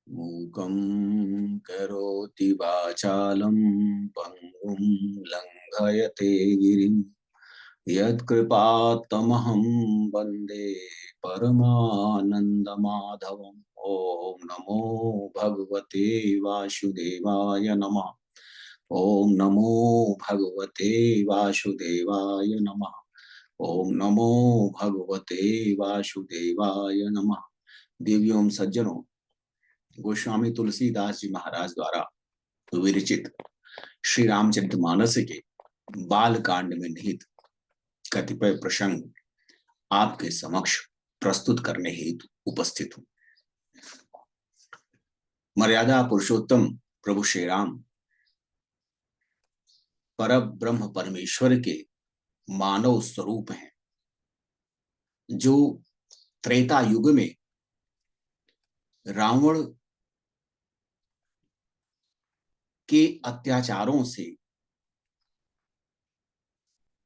मूकं करोति वाचालं पङ्गुं लङ्घयते गिरिं यत्कृपात्तमहं वन्दे परमानन्दमाधवम्। ॐ नमो भगवते वासुदेवाय नमः। ॐ नमो भगवते वासुदेवाय नमः। ॐ नमो भगवते वासुदेवाय नमः। देवियों सज्जनों, गोस्वामी तुलसीदास जी महाराज द्वारा विरचित श्री रामचरितमानस के बाल कांड में निहित कतिपय प्रसंग आपके समक्ष प्रस्तुत करने हेतु उपस्थित हूं। मर्यादा पुरुषोत्तम प्रभु श्री राम पर ब्रह्म परमेश्वर के मानव स्वरूप हैं, जो त्रेता युग में रावण के अत्याचारों से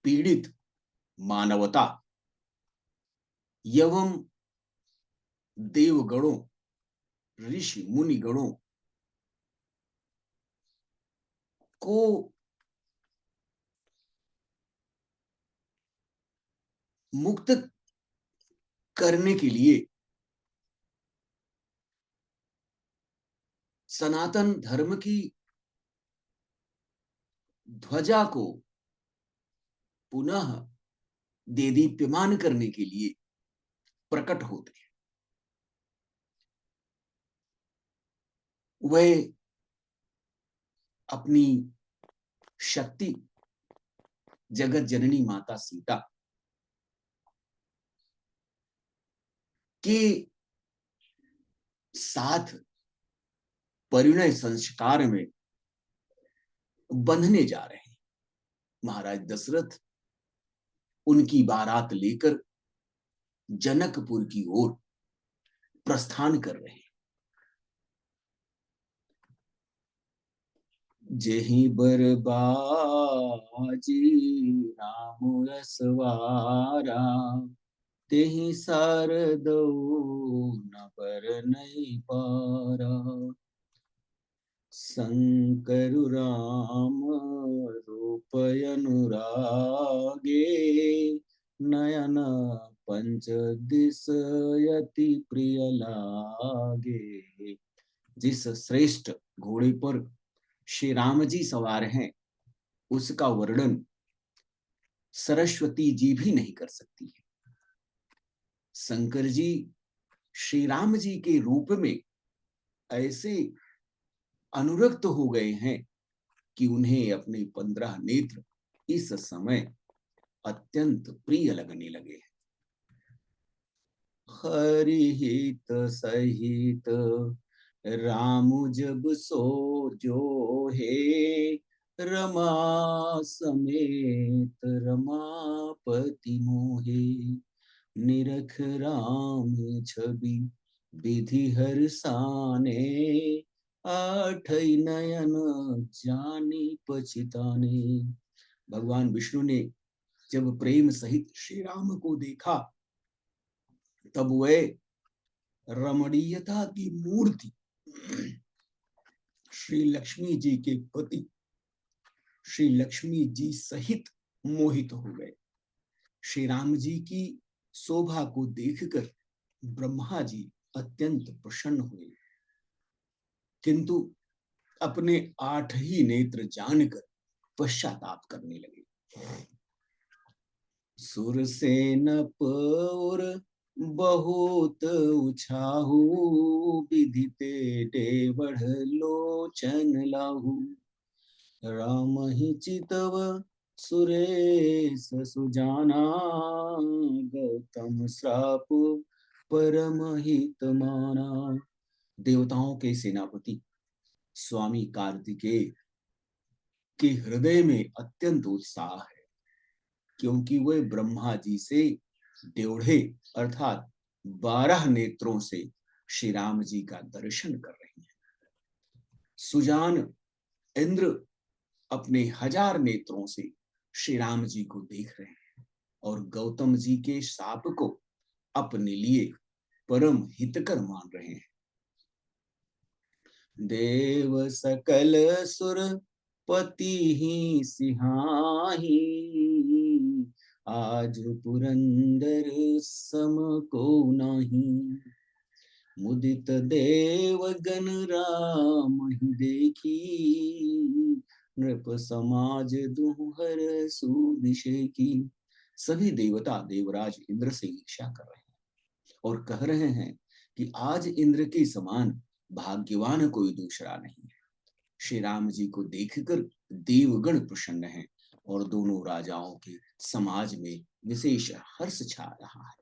पीड़ित मानवता एवं देवगणों, ऋषि मुनिगणों को मुक्त करने के लिए सनातन धर्म की ध्वजा को पुनः देदीप्यमान करने के लिए प्रकट होते हैं। वह अपनी शक्ति जगत जननी माता सीता के साथ परिणय संस्कार में बंधने जा रहे हैं। महाराज दशरथ उनकी बारात लेकर जनकपुर की ओर प्रस्थान कर रहे हैं। जेहि बरबाजी राम रसवारा, तेहि शारदो न बरनई पारा। शंकर राम रूपय अनुरागे, नयन पंच दिशयति प्रिय लागे। जिस श्रेष्ठ घोड़े पर श्री राम जी सवार हैं, उसका वर्णन सरस्वती जी भी नहीं कर सकती है। शंकर जी श्री राम जी के रूप में ऐसे अनुरक्त हो गए हैं कि उन्हें अपने 15 नेत्र इस समय अत्यंत प्रिय लगने लगे हैं। हरि हित सहित राम जब सो जो हे, रमा समेत रमापति मोहे। निरख राम छवि विधि हर्षाने, आठई नयन जानी पछिताने। भगवान विष्णु ने जब प्रेम सहित श्री राम को देखा, तब वह रमणीयता की मूर्ति श्री लक्ष्मी जी के पति श्री लक्ष्मी जी सहित मोहित हो गए। श्री राम जी की शोभा को देखकर ब्रह्मा जी अत्यंत प्रसन्न हुए, किंतु अपने 8 ही नेत्र जानकर पश्चाताप करने लगे। सुरसेनप और बहुत उछाहू, विधिते डेवढ़ लोचन लाहू। राम ही चितव सुरेश सुजाना, गौतम श्राप परम हित माना। देवताओं के सेनापति स्वामी कार्तिकेय के हृदय में अत्यंत उत्साह है, क्योंकि वह ब्रह्मा जी से डेढ़े अर्थात 12 नेत्रों से श्री राम जी का दर्शन कर रहे हैं। सुजान इंद्र अपने 1000 नेत्रों से श्री राम जी को देख रहे हैं और गौतम जी के शाप को अपने लिए परम हितकर मान रहे हैं। देव सकल सुर पति ही सिहाही, आज पुरंदर सम को नहीं। मुदित देव गण राम ही देखी, नृप समाज दुहर सुभिषेकी। सभी देवता देवराज इंद्र से ईर्ष्या कर रहे हैं और कह रहे हैं कि आज इंद्र के समान भाग्यवान कोई दूसरा नहीं है। श्री राम जी को देखकर देवगण प्रसन्न हैं और दोनों राजाओं के समाज में विशेष हर्ष छा रहा है।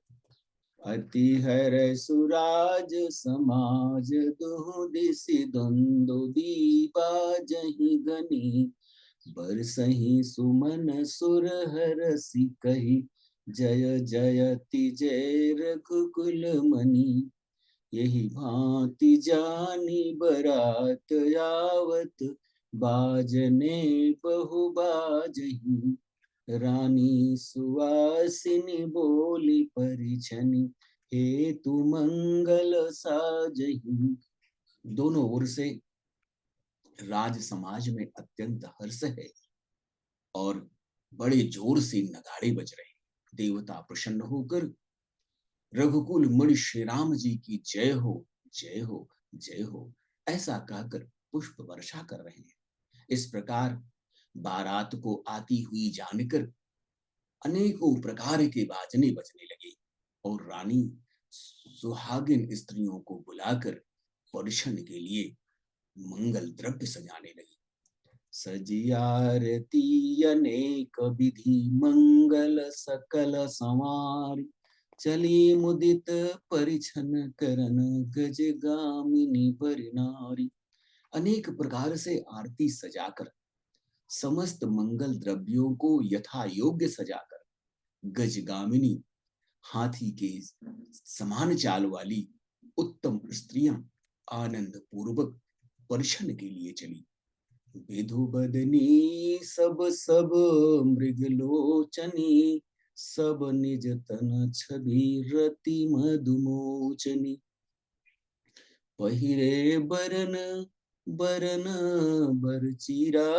अति हर सुराज समाज दुहु दिसि द्वंद्व दीपा जहि गनी, बरसहि सुमन सुर हरसि कहि, जय जयति जय रघुकुल मणि। यही भांति जानी बरात आवत, बाजने बहु बाजही, रानी सुवासिनी बोली परिछनी, हेतु मंगल साजही। दोनों ओर से राज समाज में अत्यंत हर्ष है और बड़े जोर से नगाड़े बज रहे हैं। देवता प्रसन्न होकर रघुकुल मणि श्री राम जी की जय हो जय हो जय हो ऐसा कहकर पुष्प वर्षा कर रहे हैं। इस प्रकार बारात को आती हुई जानकर अनेकों प्रकार के बाजने बजने लगे और रानी सुहागिन स्त्रियों को बुलाकर परिछन के लिए मंगल द्रव्य सजाने लगी। सजियारती अनेक विधि, मंगल सकल संवार, चली मुदित परिछन करन, गज गामिनी परिनारी। अनेक प्रकार से आरती सजाकर समस्त मंगल द्रव्यों को यथा योग्य सजाकर गजगामिनी हाथी के समान चाल वाली उत्तम स्त्रियां आनंद पूर्वक परिछन के लिए चली। विधु बदनी सब सब मृगलोचनी, सब निज तन छवि रति मधुमोचनी। पहिरे बरन बरन बरचीरा,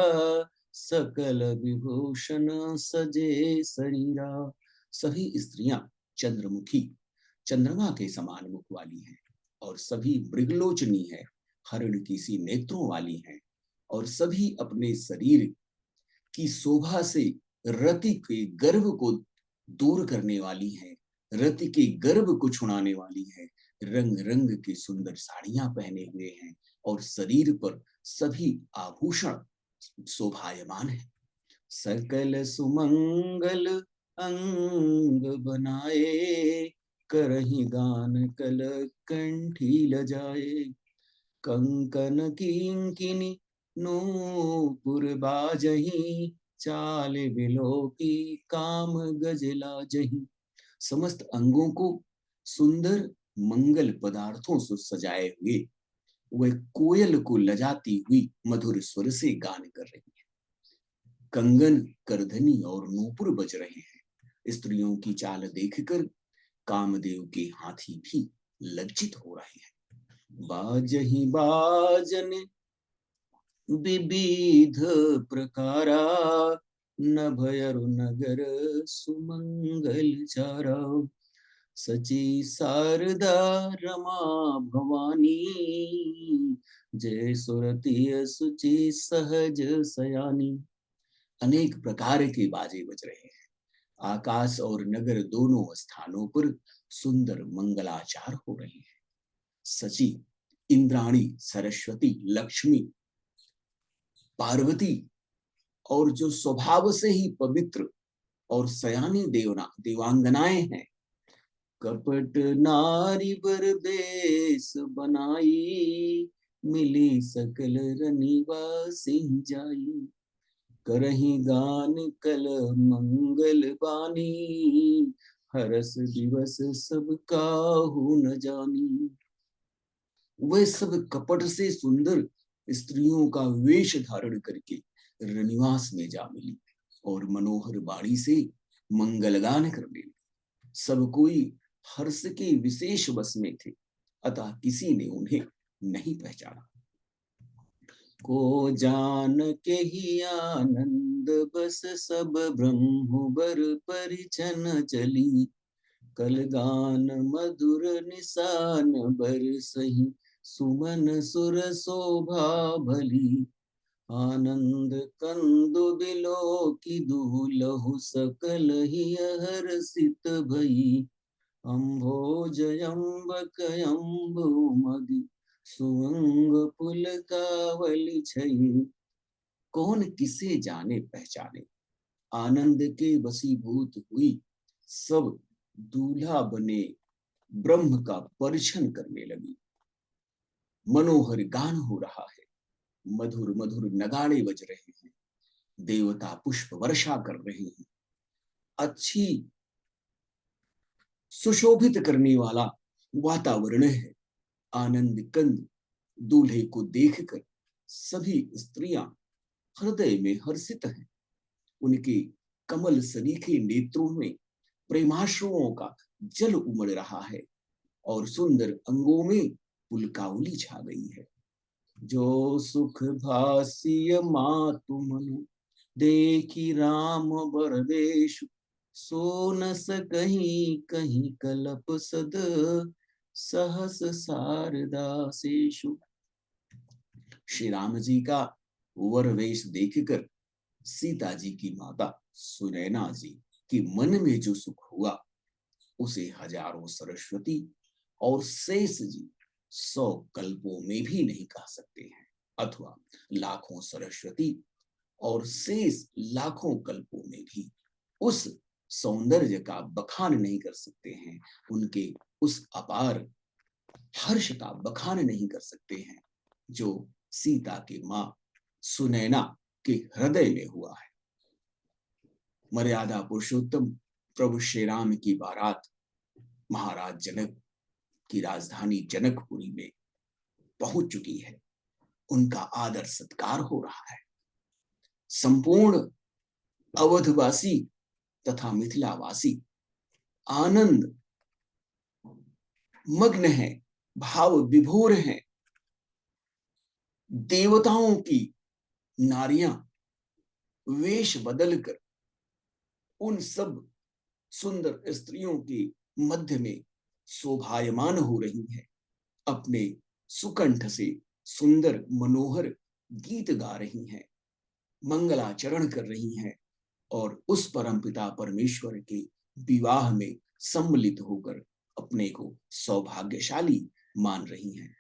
सकल विभूषण सजे शरीरा। सभी स्त्रियां चंद्रमुखी चंद्रमा के समान मुख वाली हैं और सभी मृगलोचनी है, हरण की सी नेत्रों वाली हैं और सभी अपने शरीर की शोभा से रति के गर्व को दूर करने वाली है, रति के गर्व को छुड़ाने वाली है। रंग रंग की सुंदर साड़ियां पहने हुए हैं और शरीर पर सभी आभूषण शोभायमान है। सकल सुमंगल अंग बनाए, करहि गान कल कंठी लजाए। कंकन किंकिनी नूपुर बाजही, चाल बिलोकी काम गजला जही। समस्त अंगों को सुंदर मंगल पदार्थों से सजाए हुए वह कोयल को लजाती हुई मधुर स्वर से गान कर रही है। कंगन करधनी और नूपुर बज रहे हैं। स्त्रियों की चाल देखकर कामदेव के हाथी भी लज्जित हो रहे हैं। बाजही बाजन विविध प्रकारा, नभयरु नगर सुमंगल चारा। सची शारदा रमा भवानी, जय सुरती सुचि सहज सयानी। अनेक प्रकार के बाजे बज रहे हैं। आकाश और नगर दोनों स्थानों पर सुंदर मंगलाचार हो रहे हैं। सची इंद्राणी, सरस्वती, लक्ष्मी, पार्वती और जो स्वभाव से ही पवित्र और सयानी देवांगनाएं हैं, कपट नारी बर बेस बनाई, मिली सकल रनिवा सिंह जाई। करही गान कल मंगल बानी, हरस दिवस सब काहू न जानी। वह सब कपट से सुंदर स्त्रियों का वेश धारण करके रनिवास में जा मिली और मनोहर बाणी से मंगलगान करने लगी। सब कोई हर्ष के विशेष वश में थे, अतः किसी ने उन्हें नहीं पहचाना। को जान के ही आनंद बस सब ब्रह्म बर परिचन चली। कलगान मधुर निशान बर सही सुमन सुर शोभा भली। आनंद कंदु बिलो की दूलहु सकल ही हर्षित भई। अम्भोज अम्बक अम्बु मदि सुअंग पुलकावली छई। कौन किसे जाने पहचाने, आनंद के वशीभूत हुई सब दूल्हा बने ब्रह्म का परिछन करने लगी। मनोहर गान हो रहा है, मधुर मधुर नगाड़े बज रहे हैं, देवता पुष्प वर्षा कर रहे हैं, अच्छी सुशोभित करने वाला वातावरण है। आनंद कंद दूल्हे को देखकर सभी स्त्रियां हृदय में हर्षित हैं। उनके कमल सरीखे नेत्रों में प्रेमाश्रुओं का जल उमड़ रहा है और सुंदर अंगों में पुलकावली छा गई है। जो सुख भासिय मातु मनु देखी राम बरवेशु। सो न सकहीं कहीं कलप सद सहस शारदासेषु। श्री राम जी का वरवेश देखकर सीता जी की माता सुनैना जी की मन में जो सुख हुआ उसे हजारों सरस्वती और शेष जी 100 कल्पों में भी नहीं कह सकते हैं, अथवा लाखों सरस्वती और शेष लाखों कल्पों में भी उस सौंदर्य का बखान नहीं कर सकते हैं, उनके उस अपार हर्ष का बखान नहीं कर सकते हैं जो सीता की मां सुनैना के हृदय में हुआ है। मर्यादा पुरुषोत्तम प्रभु श्री राम की बारात महाराज जनक की राजधानी जनकपुरी में पहुंच चुकी है। उनका आदर सत्कार हो रहा है। संपूर्ण अवधवासी तथा मिथिलावासी आनंद मग्न है, भाव विभोर हैं। देवताओं की नारियां वेश बदलकर उन सब सुंदर स्त्रियों के मध्य में शोभायमान हो रही हैं, अपने सुकंठ से सुंदर मनोहर गीत गा रही हैं, मंगलाचरण कर रही हैं और उस परमपिता परमेश्वर के विवाह में सम्मिलित होकर अपने को सौभाग्यशाली मान रही हैं।